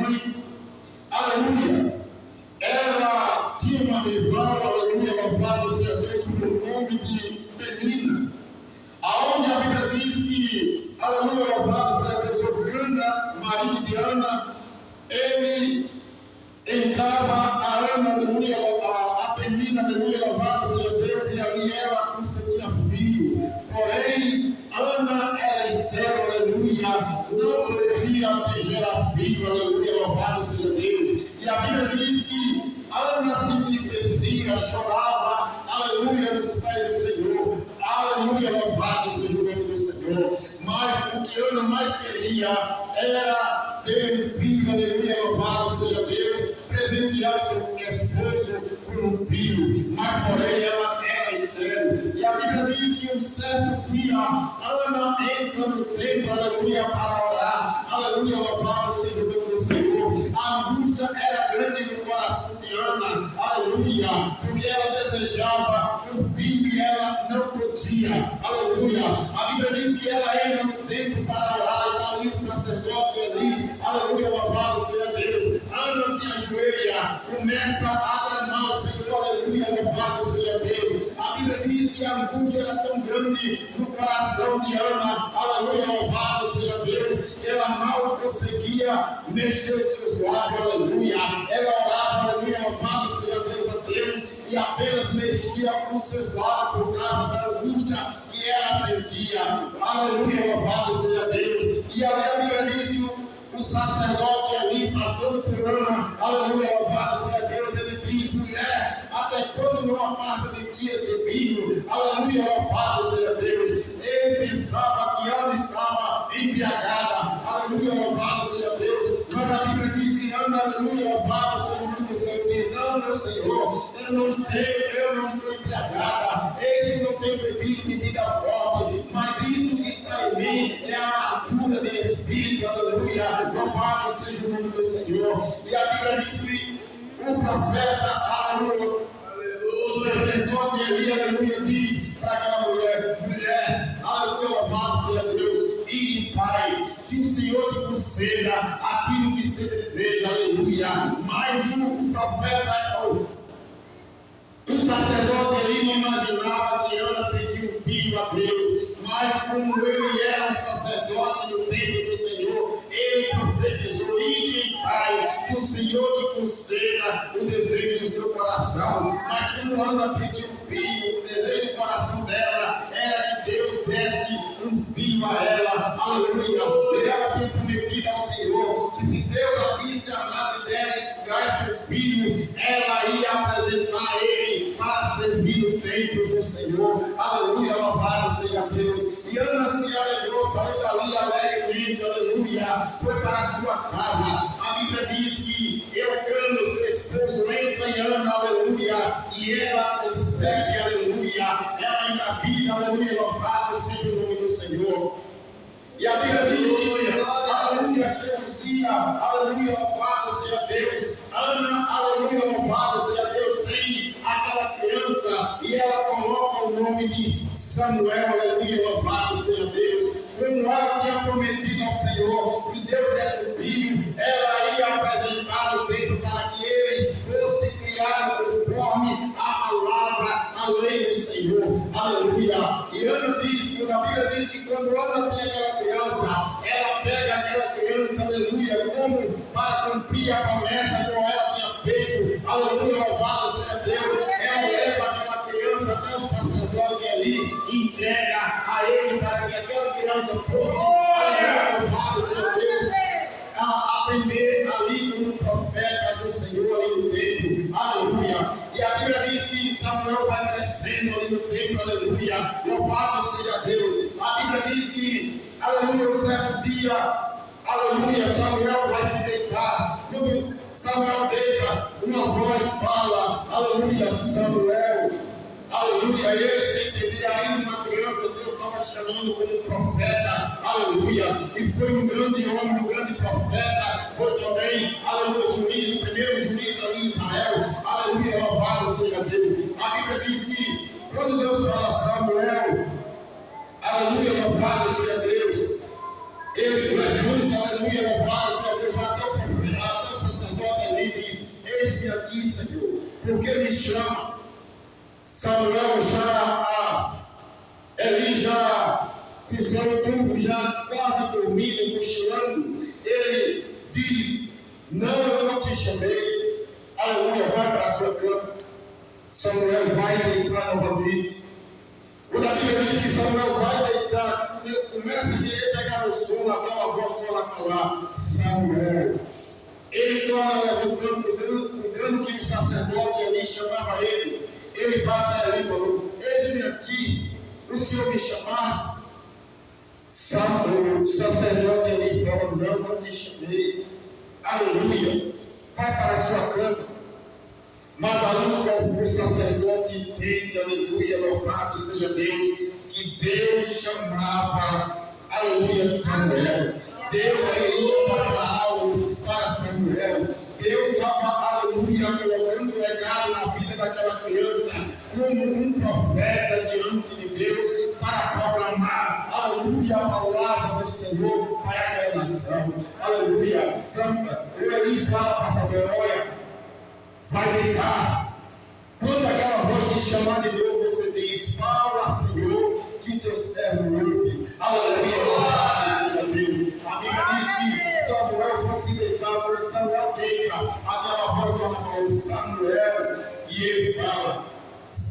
mãe, aleluia, ela tinha uma rival, aleluia, louvado seja Deus, pelo nome de Penina, aonde a Bíblia diz que, aleluia, louvado seja Deus, o Cana, marido de Ana, ele entrava a Ana, aleluia, a Penina, aleluia, louvado seja Deus, e ali ela conseguia filho. Porém, Ana era estéril, aleluia, não podia gerar filho, aleluia, louvado seja Deus. E a Bíblia diz que Ana se entristecia, chorava, aleluia, nos pés do Senhor, aleluia, louvado seja o nome do Senhor. Mas o que Ana mais queria era ter um filho, aleluia, louvado seja Deus, presentear seu esposo com um filho, mas porém ela era estéril. E a Bíblia diz que um certo dia Ana entra no templo, aleluia, para orar, aleluia, louvado seja o nome do Senhor. A angústia era grande no coração de Ana, aleluia, porque ela desejava um filho e ela não podia, aleluia. A Bíblia diz que ela entra no templo para orar, está ali o sacerdote ali, aleluia, louvado seja Deus. Ana se ajoelha, começa a clamar ao Senhor, aleluia, louvado seja Deus. A Bíblia diz que a angústia era tão grande no coração de Ana, aleluia, louvado seja Deus, que ela mal conseguia mexer seus lábios, aleluia. Ela orava, aleluia, louvado seja Deus a Deus, e apenas mexia com seus lábios por causa da angústia que ela sentia, aleluia, louvado seja Deus. E ali a Bíblia diz que o sacerdote ali, passando por Ana, aleluia, louvado seja Deus, ele diz: mulher, até quando não aparta de ti esse vinho? Aleluia, louvado seja Deus. Ele pensava que Ana estava embriagada, aleluia, louvado seja Deus, mas a Bíblia diz que Ana, aleluia, louvado seja o nome do Senhor, diz: não, meu Senhor, eu não estou embriagada, eis não tenho bebido bebida forte, mas isso que está em mim é a amargura de espírito, aleluia, louvado seja o nome do Senhor. E a Bíblia diz que o profeta, aleluia, o sacerdote Eli, aleluia, diz para aquela mulher, aleluia, louvado seja Deus, e em paz, que o Senhor te conceda aquilo que você deseja, aleluia. Mas o profeta, o sacerdote Eli não imaginava que Ana pediu um filho a Deus, mas como ele era um sacerdote no templo do Senhor, ele profetizou: ide em paz, que o Senhor te conceda o desejo do seu coração. Mas como Ana pediu um filho, o desejo do coração dela era que Deus desse um filho a ela, aleluia. E ela tinha prometido ao Senhor que se Deus abrisse a madre dela e desse um filho, ela ia apresentar ele para servir no templo do Senhor, aleluia, louvado seja Deus. E Ana se alegrou, saiu dali alegremente, aleluia, foi para a sua casa. A Bíblia diz que Eucana, seu esposo, entra em Ana, aleluia, e ela concebe, aleluia, ela engravida, aleluia, louvado seja o nome do Senhor. E a Bíblia diz que, aleluia, chega o dia, aleluia, louvado seja Deus. Ana, aleluia, louvado seja Deus, tem aquela criança e ela coloca o nome de Samuel, aleluia, louvado seja Deus. Como ela tinha prometido ao Senhor, se Deus desse um filho, ela ia apresentar no templo para que ele fosse criado conforme a palavra, a lei do Senhor, aleluia. E Ana diz, a Bíblia diz que quando Ana tem aquela criança, ela pega aquela criança, aleluia, como para cumprir a promessa que ela tinha feito, aleluia, louvado seja Deus. Ela leva aquela criança até o sacerdote ali e entrega a ele para que aquela criança fosse, aleluia, louvado seja Deus, a aprender ali como profeta do Senhor ali no templo, aleluia. E a Bíblia diz que Samuel vai crescendo ali no templo, aleluia, louvado seja Deus. A Bíblia diz que, aleluia, um certo dia, aleluia, Samuel vai se deitar. Quando Samuel deita, uma voz fala, aleluia, Samuel, aleluia. E ele, sem entender ainda, uma criança, Deus estava chamando como profeta, aleluia. E foi um grande homem, um grande profeta, foi também, aleluia, juiz, o primeiro juiz ali em Israel, aleluia, louvado seja Deus. A Bíblia diz que quando Deus fala Samuel, aleluia, louvado seja Deus, ele levanta, aleluia, louvado seja Deus, vai até o profeta, aqui, Senhor? Por que me chama? Samuel Eli já com seu turvo já quase dormindo, cochilando, ele diz: não, eu não te chamei. Aleluia, vai para a sua cama. Samuel vai deitar novamente. Quando a Bíblia diz que Samuel vai deitar, começa a querer pegar o sono, aquela voz torna a falar: Samuel. Ele torna levantando, cuidando que o sacerdote ali chamava ele. Ele vai até ali e falou: eis-me aqui, o Senhor me chamar. O sacerdote ali fala: não te chamei. Aleluia, vai para a sua cama. Mas ali o sacerdote entende, aleluia, louvado seja Deus, que Deus chamava, aleluia, Samuel. Deus queria passar algo para Samuel. Deus estava, aleluia, colocando legado na vida daquela criança como um profeta diante de Deus para proclamar, aleluia, a palavra do Senhor para aquela nação. Aleluia. O Eli fala para Samuel: olha, vai deitar. Quando aquela voz te chamar de novo, você diz: fala, Senhor, que teu servo ouve. Aleluia, louvado seja Deus. A Bíblia diz que Samuel fosse deitado, por Samuel deita. Aquela voz que ela falou: Samuel. E ele fala: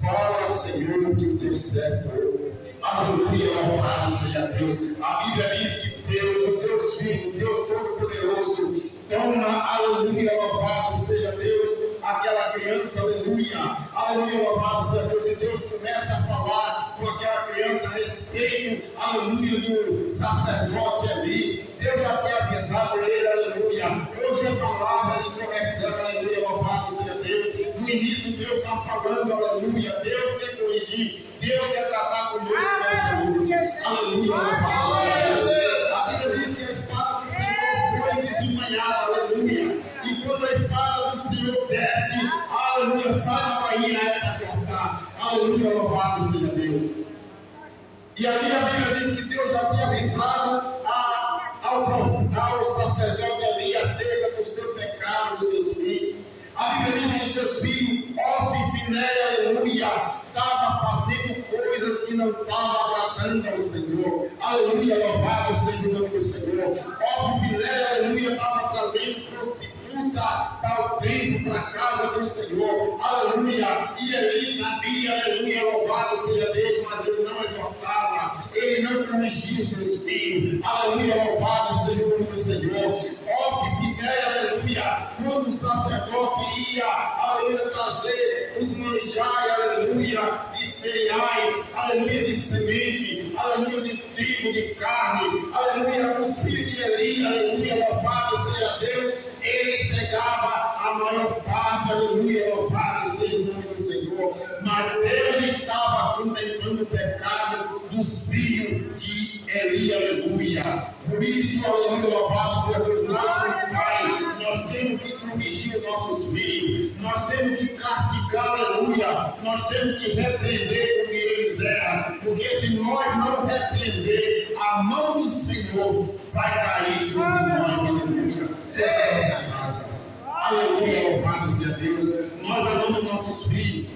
fala, Senhor, que teu servo ouve. Aleluia, louvado seja Deus. A Bíblia diz que Deus, o Deus Filho, o Deus Todo-Poderoso, toma, aleluia, louvado seja Deus, aquela criança, aleluia, louvado seja Deus, e Deus começa a falar com aquela criança a respeito, aleluia, do sacerdote ali. Deus já tinha avisado ele, aleluia. Hoje a palavra de correção, aleluia, louvado seja Deus. No início Deus está falando, aleluia. Deus quer corrigir, Deus quer tratar conosco nessa noite. Aleluia, louvado seja Deus. A Bíblia diz que a espada do Senhor foi desembanhada, aleluia. E quando a espada do Senhor desce, aleluia, sai da bainha, é para cortar. Aleluia, louvado seja Deus. E ali a Bíblia diz que Deus já tinha avisado ao sacerdote ali acerca do seu pecado, dos seus filhos. A Bíblia diz que os seus filhos, Ofni e Finéia, aleluia, estavam fazendo coisas que não estavam agradando ao Senhor. Aleluia, louvado seja o nome do Senhor. Ofni e Finéia, aleluia, estavam trazendo prostituta para o templo, para a casa do Senhor. Aleluia. E Eli sabia, aleluia, louvado seja Deus, mas ele não exortava, ele não corrigia os seus filhos. Aleluia, louvado seja o nome do Senhor. Ofni e Finéia, aleluia, quando o sacerdote ia, aleluia, trazer os manjares, aleluia, de cereais, aleluia, de semente, aleluia, de trigo, de carne, aleluia, os filhos de Eli, aleluia, louvado seja Deus, eles pegavam a maior parte, aleluia, louvado seja o nome do Senhor, mas Deus estava contemplando o pecado dos filhos de Eli, aleluia. Por isso, aleluia, louvado seja Deus, nosso Pai, nós temos que corrigir os nossos filhos, nós temos que castigar, aleluia, nós temos que repreender quando eles erram, porque se nós não repreender, a mão do Senhor vai cair sobre nós, aleluia, sobre a nossa casa. Aleluia, louvado seja Deus. Nós amamos nossos filhos,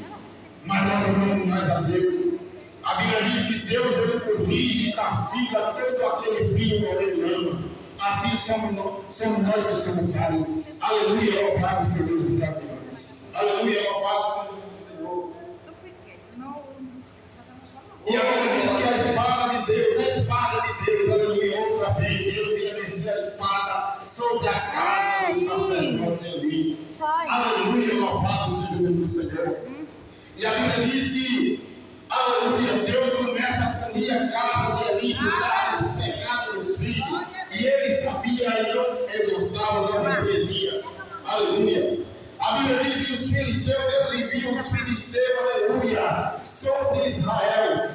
mas nós amamos mais a Deus. A Bíblia diz que Deus ele corrige e castiga todo aquele filho que ele ama. Assim somos nós que somos Pai. Aleluia, louvado seja Deus. Aleluia, louvado seja o Senhor. E a Bíblia diz que a espada de Deus, aleluia, outra vez, Deus ia descer a espada sobre a casa do sacerdote ali. Aleluia, louvado seja o nome do Senhor. E a Bíblia diz que, aleluia, Deus começa a punir a casa de Eli por causa do pecado dos filhos. E ele sabia e não exortava, não repreendia. Aleluia. A Bíblia diz que os filisteus, Deus envia os filisteus, aleluia, sobre Israel.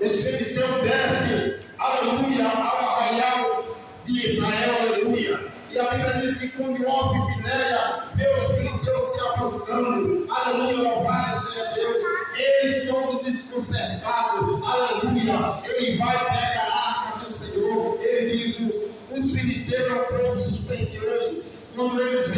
Os filisteus descem, aleluia, ao arraial de Israel, aleluia. E a Bíblia diz que quando Ofni e Finéia vê os filisteus se avançando, aleluia, louvado seja Deus, eles todos desconcertados, aleluia, ele vai pegar a arca do Senhor, ele diz, os filisteus é um povo suspeitoso, quando eles veem